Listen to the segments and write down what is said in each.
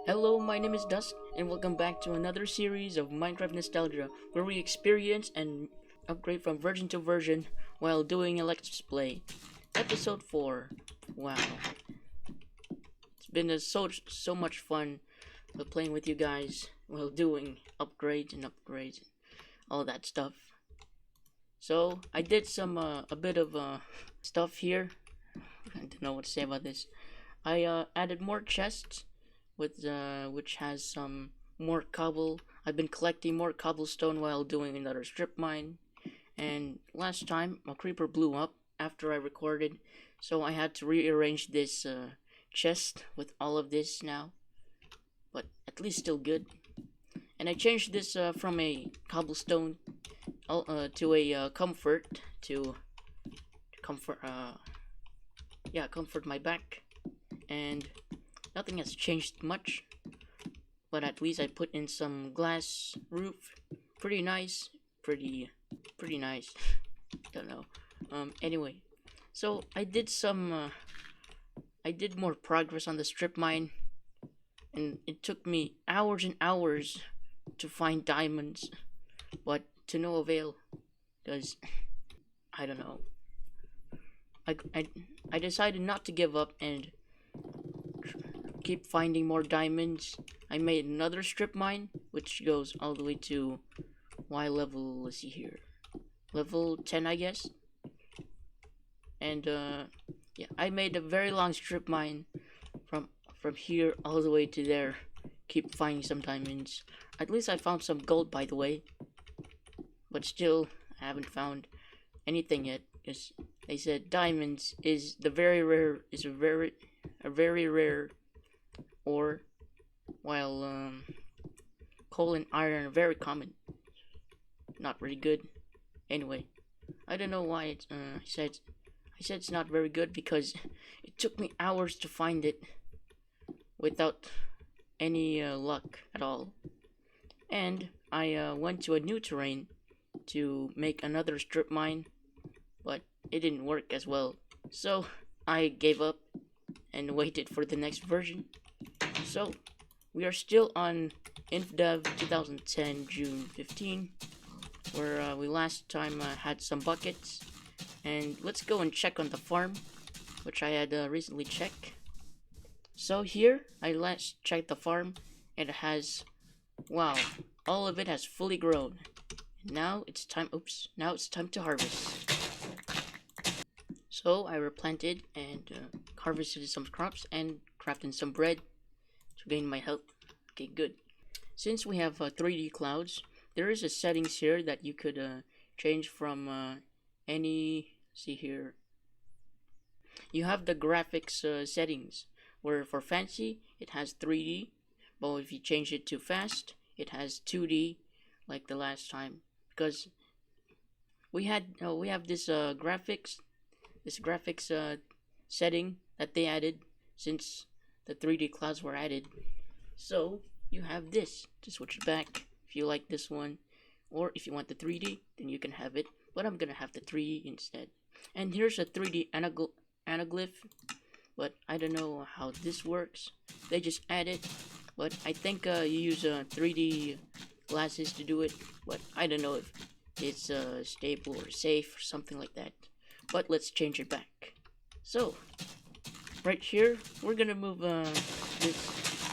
Hello, my name is Dusk, and welcome back to another series of Minecraft Nostalgia, where we experience and upgrade from version to version while doing a let's play. Episode 4. Wow. It's been so much fun playing with you guys while doing upgrades and all that stuff. So, I did a bit of stuff here. I don't know what to say about this. I added more chests with which has some more cobble. I've been collecting more cobblestone while doing another strip mine. And last time a creeper blew up after I recorded, so I had to rearrange this chest with all of this now. But at least still good. And I changed this from a cobblestone to a comfort to comfort comfort my back. And nothing has changed much, but at least I put in some glass roof. Pretty nice. Pretty nice. Don't know. Anyway, so I did more progress on the strip mine, and it took me hours and hours to find diamonds, but to no avail, because I don't know. I decided not to give up and keep finding more diamonds. I made another strip mine, which goes all the way to level, let's see here, level 10, I guess. And yeah, I made a very long strip mine from here all the way to there. Keep finding some diamonds. At least I found some gold, by the way, but still I haven't found anything yet, because they said diamonds is a very rare ore, while coal and iron are very common. Not really good. Anyway, I don't know why it's I said it's not very good, because it took me hours to find it without any luck at all. And I went to a new terrain to make another strip mine, but it didn't work as well. So I gave up and waited for the next version. So we are still on Infdev 2010 June 15, where we last time had some buckets. And let's go and check on the farm, which I had recently checked. So here, I last checked the farm, and it has, wow, all of it has fully grown. Now it's time to harvest. So I replanted and harvested some crops and crafted some bread to gain my health. Okay, good. Since we have 3D clouds, there is a settings here that you could change from any. See here. You have the graphics settings, where for fancy it has 3D, but if you change it to fast, it has 2D, like the last time. Because we have this graphics setting that they added since the 3D clouds were added. So you have this to switch it back if you like this one, or if you want the 3D, then you can have it. But I'm gonna have the 3D instead. And here's a 3D anaglyph, but I don't know how this works. They just add it, but I think you use 3D glasses to do it. But I don't know if it's stable or safe or something like that. But let's change it back. So right here, we're gonna move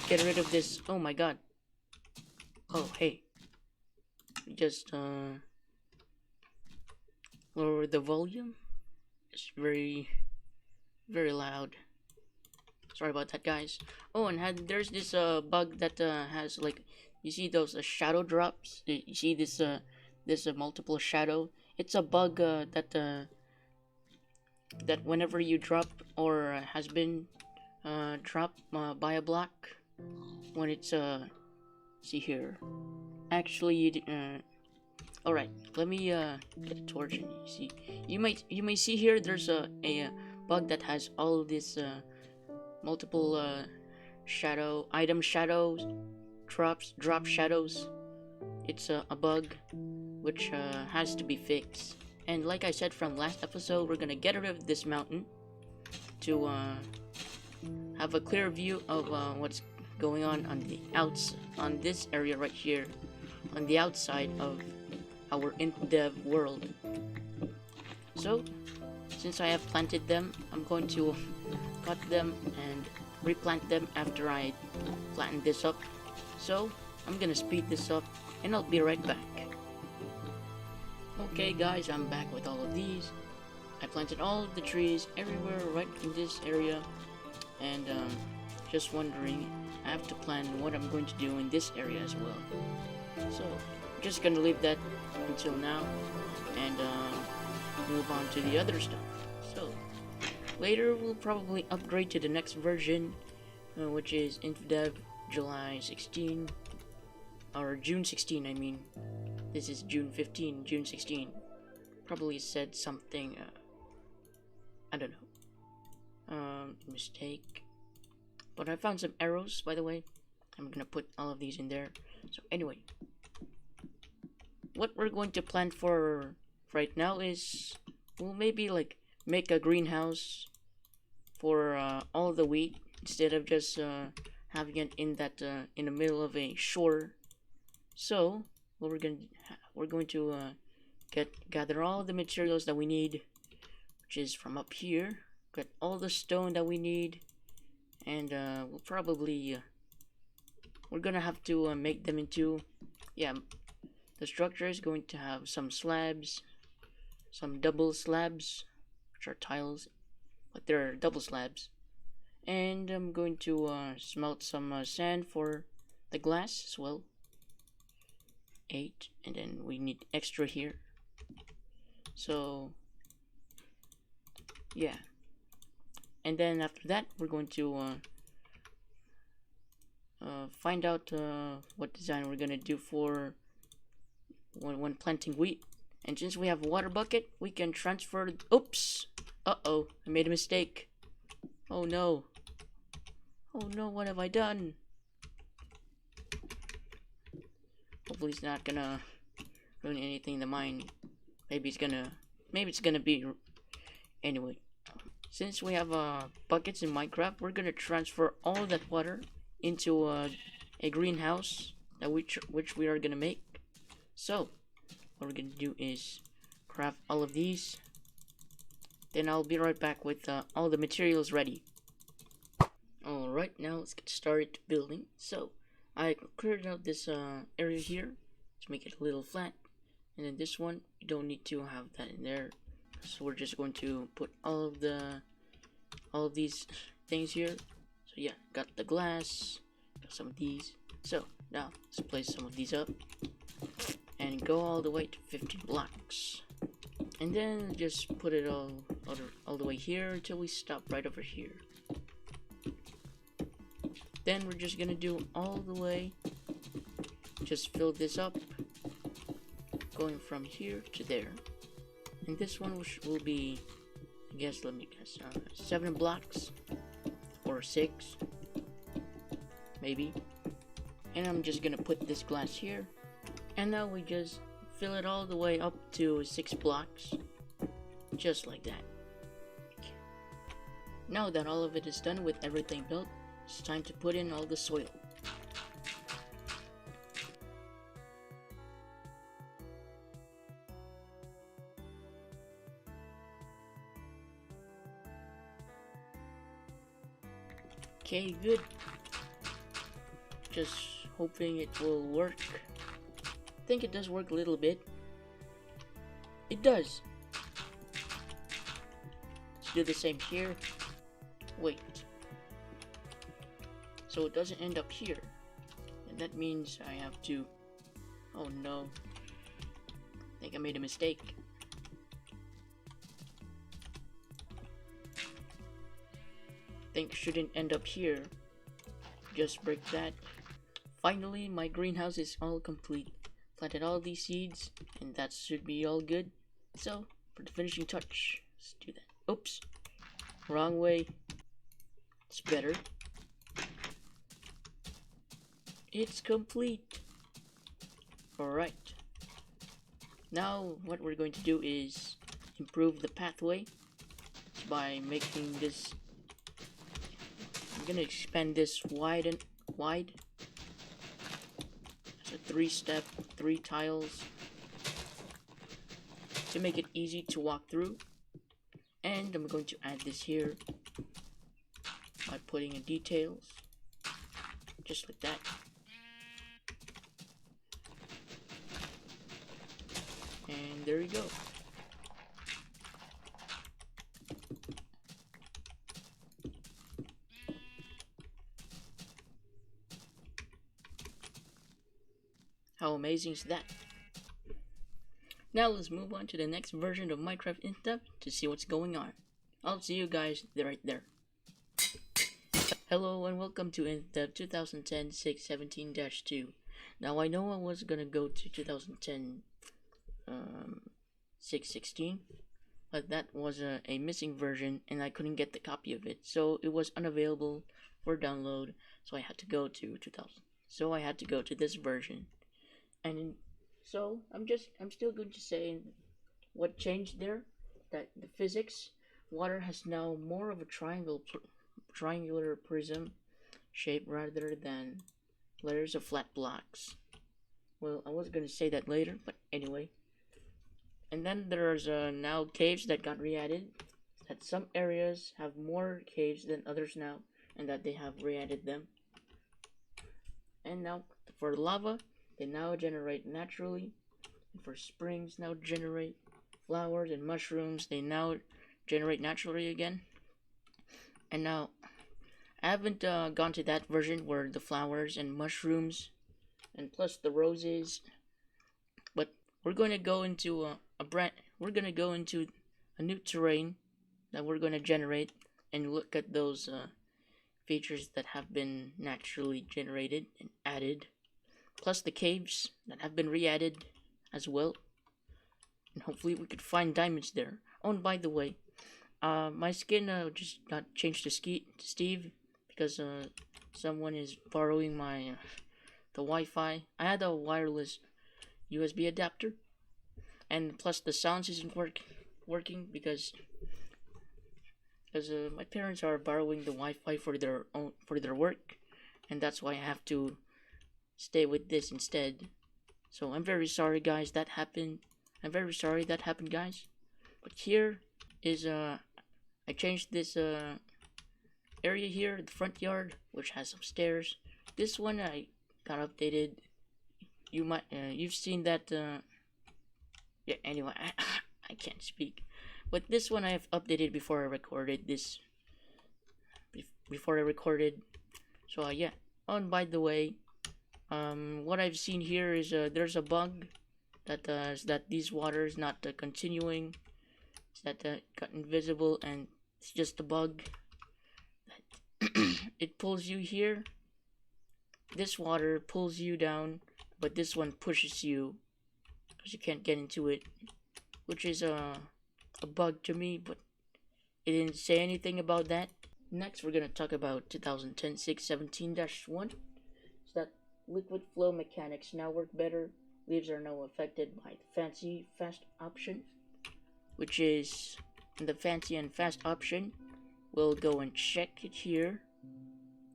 get rid of this. Oh my god. Oh hey. Just lower the volume. It's very loud. Sorry about that, guys. Oh, and there's this bug that has, like, you see those shadow drops. You see this multiple shadow. It's a bug that whenever you drop or has been dropped by a block, when it's see here. Actually, alright, let me get a torch and you see. You may see here there's a bug that has all of this multiple item shadows, drop shadows. It's a bug which has to be fixed. And like I said from last episode, we're gonna get rid of this mountain to have a clear view of what's going on the on this area right here, on the outside of our Infdev world. So, since I have planted them, I'm going to cut them and replant them after I flatten this up. So, I'm gonna speed this up and I'll be right back. Okay guys, I'm back with all of these. I planted all of the trees everywhere right in this area, and just wondering, I have to plan what I'm going to do in this area as well. So, I'm just gonna leave that until now and move on to the other stuff. So, later we'll probably upgrade to the next version, which is Infdev July 16, or June 16 I mean. This is June 15, June 16. Probably said something, I don't know. Mistake. But I found some arrows, by the way. I'm gonna put all of these in there. So anyway, what we're going to plan for right now is, we'll maybe like make a greenhouse for all the wheat, instead of just having it in that in the middle of a shore. So what we're going to gather all the materials that we need, which is from up here. Get all the stone that we need, and we'll probably we're gonna have to make them into, yeah, the structure is going to have some slabs, some double slabs, which are tiles, but they're double slabs. And I'm going to smelt some sand for the glass as well. 8, and then we need extra here. So yeah, and then after that we're going to find out what design we're gonna do for when planting wheat. And since we have a water bucket, we can transfer. Oops! Uh-oh, I made a mistake. Oh no! Oh no! What have I done? Hopefully it's not gonna ruin anything in the mine. Maybe it's gonna be. Anyway, since we have buckets in Minecraft, we're gonna transfer all that water into a greenhouse that which we are gonna make. So what we're gonna do is craft all of these. Then I'll be right back with all the materials ready. Alright, now let's get started building. So I cleared out this area here to make it a little flat, and then this one, you don't need to have that in there. So we're just going to put all of these things here. So yeah, got the glass, got some of these. So now let's place some of these up and go all the way to 15 blocks, and then just put it all the way here until we stop right over here. Then we're just gonna do all the way, just fill this up, going from here to there. And this one will be, I guess, let me guess, 7 blocks, or 6, maybe. And I'm just gonna put this glass here, and now we just fill it all the way up to 6 blocks, just like that. Now that all of it is done with everything built, it's time to put in all the soil. Okay, good. Just hoping it will work. I think it does work a little bit. It does. Let's do the same here. Wait. So it doesn't end up here, and that means I have to, oh no, I think I made a mistake. I think it shouldn't end up here. Just break that. Finally, my greenhouse is all complete. Planted all these seeds, and that should be all good. So for the finishing touch, let's do that. Oops, wrong way. It's better. It's complete. Alright. Now what we're going to do is improve the pathway by making this. I'm gonna expand this wide wide. It's a 3-step, 3 tiles to make it easy to walk through. And I'm going to add this here by putting in details, just like that. And there you go. How amazing is that? Now let's move on to the next version of Minecraft Infdev to see what's going on. I'll see you guys right there. Hello and welcome to Infdev 2010 617-2. Now I know I was gonna go to 2010 616, but that was a missing version and I couldn't get the copy of it, so it was unavailable for download. So I had to go to 2000. So I had to go to this version, and so I'm still going to say what changed there. That the physics, water has now more of a triangular prism shape rather than layers of flat blocks. Well, I was gonna say that later, but anyway. And then there's now caves that got re-added. That some areas have more caves than others now, and that they have re-added them. And now for lava, they now generate naturally. And for springs, now generate flowers and mushrooms. They now generate naturally again. And now I haven't gone to that version where the flowers and mushrooms, and plus the roses. But we're going to go into we're going to go into a new terrain that we're going to generate and look at those features that have been naturally generated and added, plus the caves that have been re-added as well. And hopefully we could find diamonds there. Oh, and by the way, my skin just got changed to Steve because someone is borrowing my the Wi-Fi. I had a wireless USB adapter, and plus the sounds isn't working because my parents are borrowing the Wi-Fi for their work, and that's why I have to stay with this instead. So I'm very sorry, guys, that happened. I'm very sorry that happened, guys. But here is I changed this area here, the front yard, which has some stairs. This one I got updated. You've seen that. Yeah. Anyway, I can't speak. But this one I have updated before I recorded this. Before I recorded. So yeah. Oh, and by the way, what I've seen here is there's a bug that these water is not continuing. It's that got invisible, and it's just a bug. It pulls you here. This water pulls you down, but this one pushes you because you can't get into it, which is a bug to me, but it didn't say anything about that. Next, we're gonna talk about 2010 617-1. It's that liquid flow mechanics now work better. Leaves are now affected by the fancy fast option, which is in the fancy and fast option. We'll go and check it here.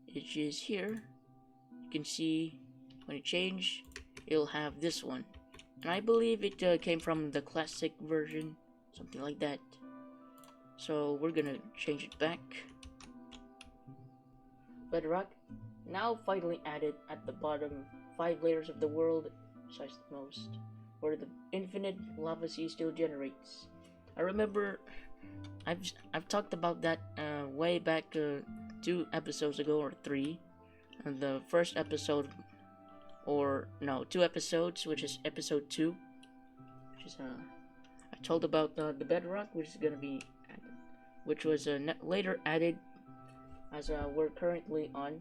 It is here. You can see when it change, it'll have this one, and I believe it came from the classic version, something like that. So we're gonna change it back. Bedrock now finally added at the bottom 5 layers of the world, besides the most, where the infinite lava sea still generates. I remember I've talked about that way back 2 episodes ago, or 3. And the first episode, or no, 2 episodes, which is episode 2, which is I told about the bedrock, which is gonna be added, which was later added as we're currently on.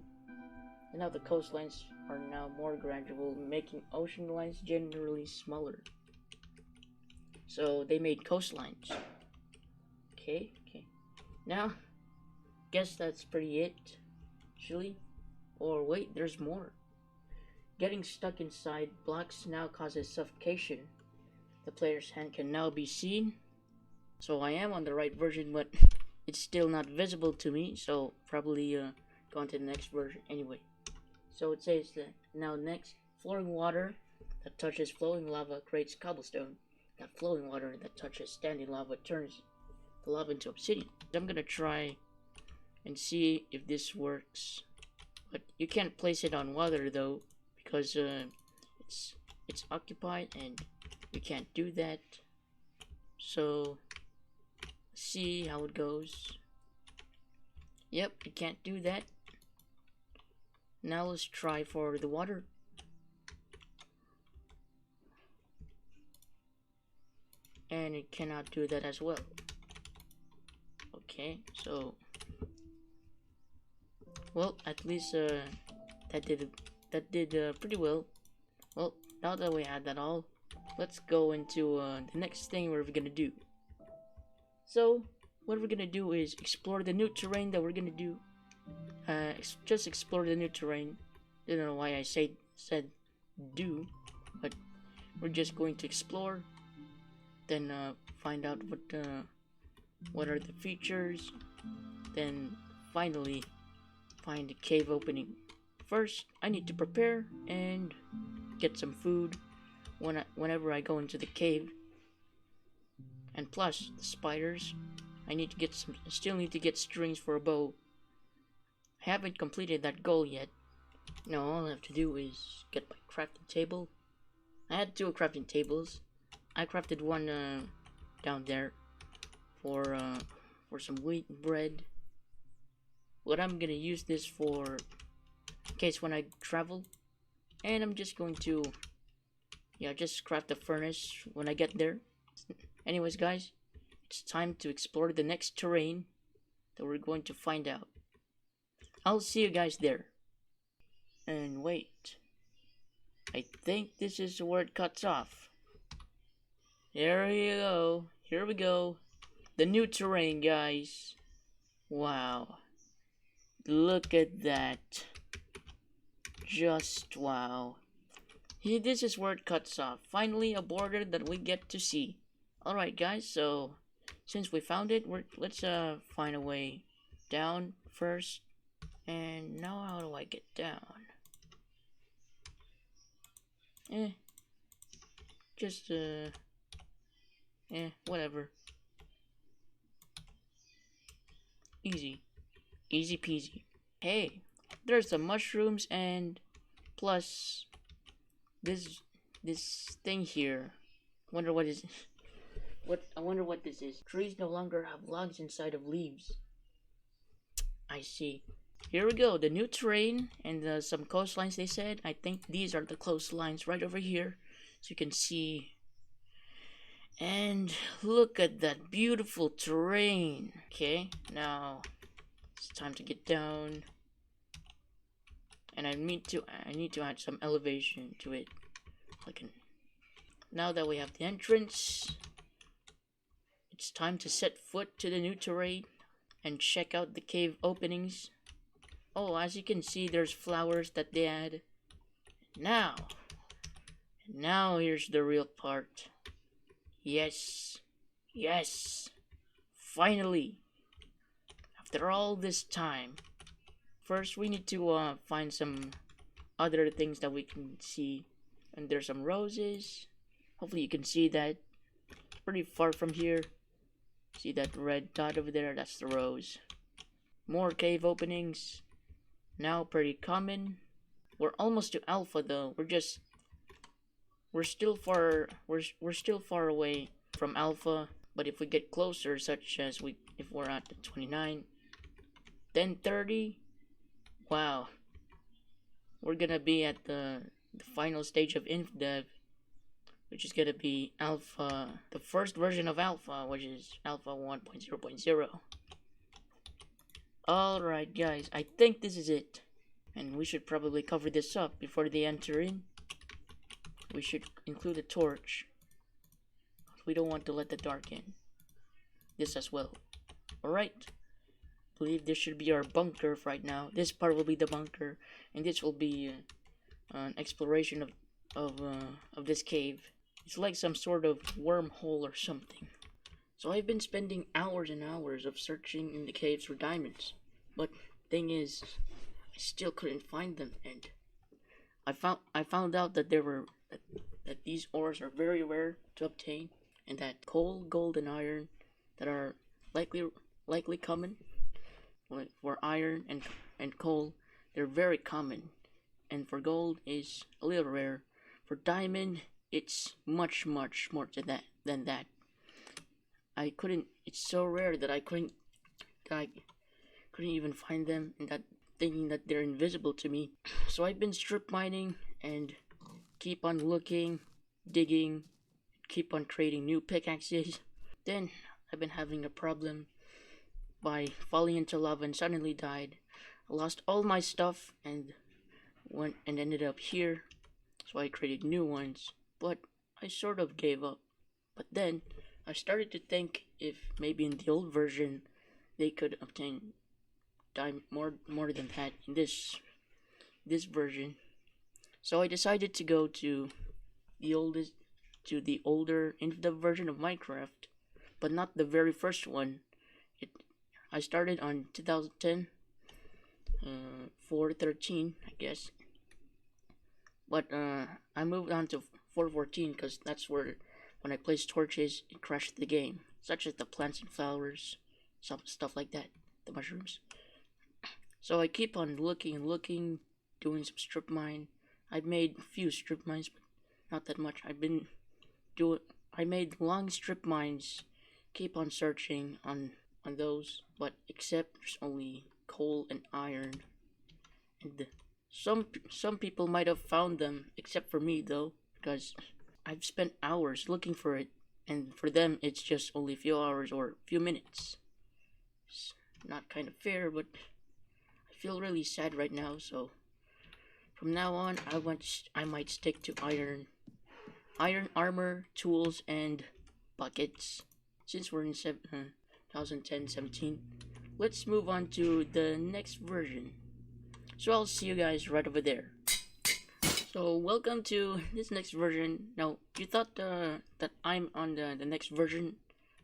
And now the coastlines are now more gradual, making ocean lines generally smaller. So they made coastlines. Okay. Now, guess that's pretty it, actually. Or wait, there's more. Getting stuck inside blocks now causes suffocation. The player's hand can now be seen. So I am on the right version, but it's still not visible to me. So probably go on to the next version anyway. So it says that now next, flowing water that touches flowing lava creates cobblestone. That flowing water that touches standing lava turns the lava into obsidian. I'm gonna try and see if this works. But you can't place it on water though, because it's occupied and you can't do that. So see how it goes. Yep, you can't do that. Now let's try for the water. And it cannot do that as well. Okay, so well, at least that did pretty well. Well, now that we had that all, let's go into the next thing we're gonna do. So what we're gonna do is explore the new terrain that we're gonna do. Just explore the new terrain. I don't know why I said do, but we're just going to explore. Then find out what are the features. Then finally find a cave opening. First, I need to prepare and get some food whenever I go into the cave. And plus the spiders, I still need to get strings for a bow. I haven't completed that goal yet. Now all I have to do is get my crafting table. I had 2 crafting tables. I crafted one down there for some wheat and bread. But I'm gonna use this for in case when I travel. And I'm just going to just craft a furnace when I get there. Anyways guys, it's time to explore the next terrain that we're going to find out. I'll see you guys there. And wait, I think this is where it cuts off. There you go. Here we go. The new terrain, guys. Wow. Look at that. Just wow. This is where it cuts off. Finally, a border that we get to see. Alright, guys, so since we found it, let's find a way down first. And now how do I get down? Whatever. Easy peasy. Hey, there's some mushrooms and plus this thing here. I wonder what this is. Trees no longer have logs inside of leaves. I see. Here we go, the new terrain and some coastlines they said. I think these are the coastlines right over here. So you can see. And look at that beautiful terrain. Okay, now it's time to get down. And I need to add some elevation to it. Now that we have the entrance, it's time to set foot to the new terrain and check out the cave openings. Oh, as you can see, there's flowers that they add. Now here's the real part. Yes, finally, after all this time. First, we need to find some other things that we can see. And there's some roses. Hopefully you can see that. It's pretty far from here. See that red dot over there? That's the rose. More cave openings. Now pretty common. We're almost to alpha though. We're still far away from alpha. But if we get closer, such as if we're at the 29, then 30, wow, we're gonna be at the final stage of Infdev, which is gonna be alpha, the first version of alpha, which is alpha 1.0.0. Alright guys, I think this is it. And we should probably cover this up before they enter in. We should include a torch. We don't want to let the dark in. This as well. Alright. Believe this should be our bunker right now. This part will be the bunker. And this will be an exploration of this cave. It's like some sort of wormhole or something. So I've been spending hours and hours of searching in the caves for diamonds. But thing is, I still couldn't find them. And I found out that that these ores are very rare to obtain, and that coal, gold, and iron that are likely likely common, like for iron and coal, they're very common, and for gold is a little rare. For diamond, it's much more than that. I couldn't. It's so rare that I couldn't even find them, and that thinking that they're invisible to me. So I've been strip mining and keep on looking, digging, keep on creating new pickaxes. Then I've been having a problem by falling into lava and suddenly died. I lost all my stuff and went and ended up here. So I created new ones, but I sort of gave up. But then I started to think if maybe in the old version they could obtain more than that in this version. So I decided to go to the older Infdev version of Minecraft, but not the very first one. I started on 2010, 4.13, I guess. But I moved on to 4.14 because that's where when I placed torches, it crashed the game, such as the plants and flowers, some stuff like that, the mushrooms. So I keep on looking and looking, doing some strip mine. I've made a few strip mines, but not that much. I made long strip mines, keep on searching on those, but except there's only coal and iron. And some people might have found them, except for me though, because I've spent hours looking for it, and for them it's just only a few hours or a few minutes. It's not kind of fair, but I feel really sad right now, so from now on I might stick to iron armor, tools, and buckets. Since we're in 2010-17, let's move on to the next version. So I'll see you guys right over there. So welcome to this next version. Now you thought that I'm on the next version,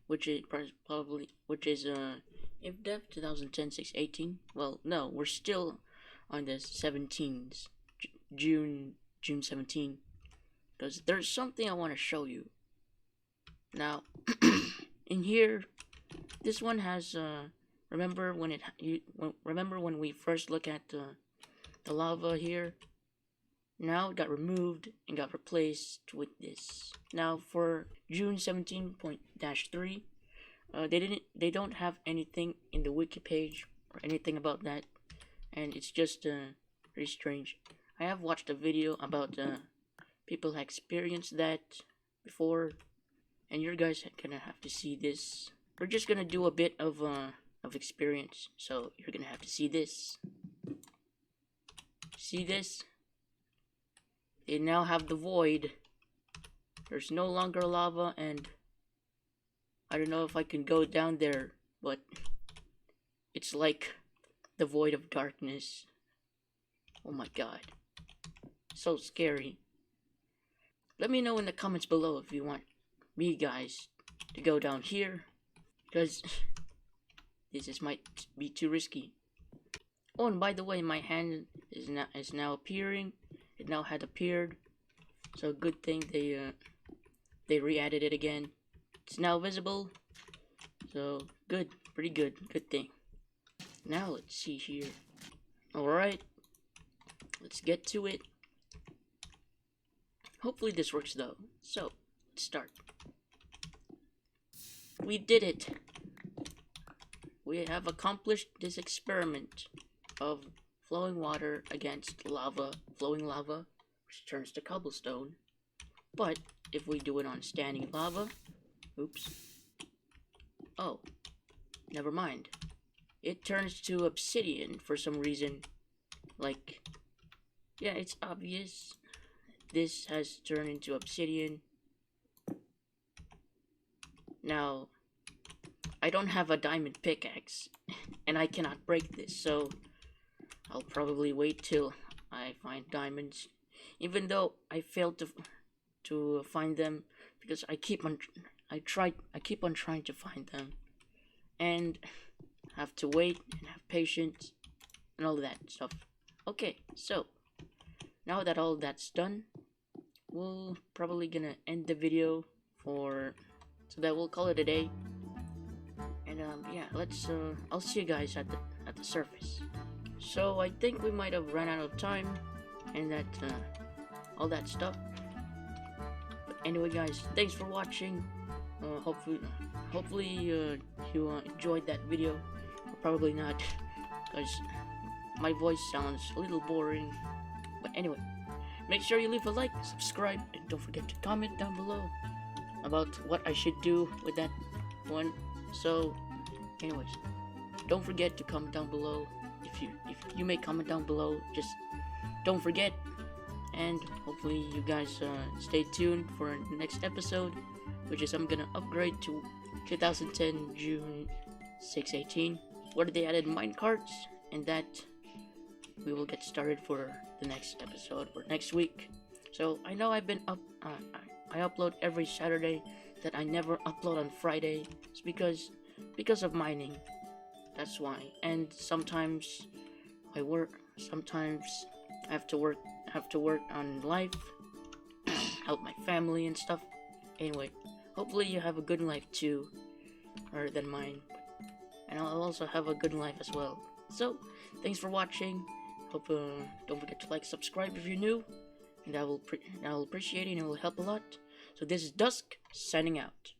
which is Infdev 2010-6.18. Well, no, we're still on the 17s, June 17, because there's something I want to show you. Now, in here, this one has remember when we first look at the lava here. Now it got removed and got replaced with this. Now for June 17.3, they don't have anything in the wiki page or anything about that, and it's just very strange. I have watched a video about people who experienced that before, and you guys are gonna have to see this. We're just gonna do a bit of experience, so you're gonna have to see this. See this? They now have the void. There's no longer lava, and I don't know if I can go down there, but it's like the void of darkness. Oh my god. So scary. Let me know in the comments below if you want me guys to go down here, because this might be too risky. Oh, and by the way, my hand is now appearing. It now had appeared, so good thing they re-added it again. It's now visible, so good, pretty good thing. Now let's see here. Alright, let's get to it. Hopefully this works though. So, let's start. We did it! We have accomplished this experiment of flowing water against flowing lava, which turns to cobblestone. But if we do it on standing lava, oops. Oh, never mind. It turns to obsidian for some reason. Like, yeah, it's obvious. This has turned into obsidian. Now, I don't have a diamond pickaxe, and I cannot break this, so I'll probably wait till I find diamonds, even though I failed to find them because I keep on trying to find them, and have to wait and have patience and all that stuff. Okay, so now that all that's done, we'll probably gonna end the video so that we'll call it a day. And yeah, I'll see you guys at the surface. So I think we might have run out of time and that all that stuff. But anyway, guys, thanks for watching. Hopefully you enjoyed that video. Or probably not, because my voice sounds a little boring. But anyway, make sure you leave a like, subscribe, and don't forget to comment down below about what I should do with that one. So anyways, don't forget to comment down below. If you may comment down below, just don't forget. And hopefully you guys stay tuned for the next episode, which is I'm gonna upgrade to 2010 June 6/18, where they added minecarts, and that we will get started for the next episode or next week. So I know I've been I upload every Saturday, that I never upload on Friday. It's because of mining. That's why. And sometimes I work. Sometimes I have to work on life, help my family and stuff. Anyway, hopefully you have a good life too, or than mine. And I'll also have a good life as well. So thanks for watching. Hope don't forget to like, subscribe if you're new, and I will appreciate it and it will help a lot. So this is Dusk signing out.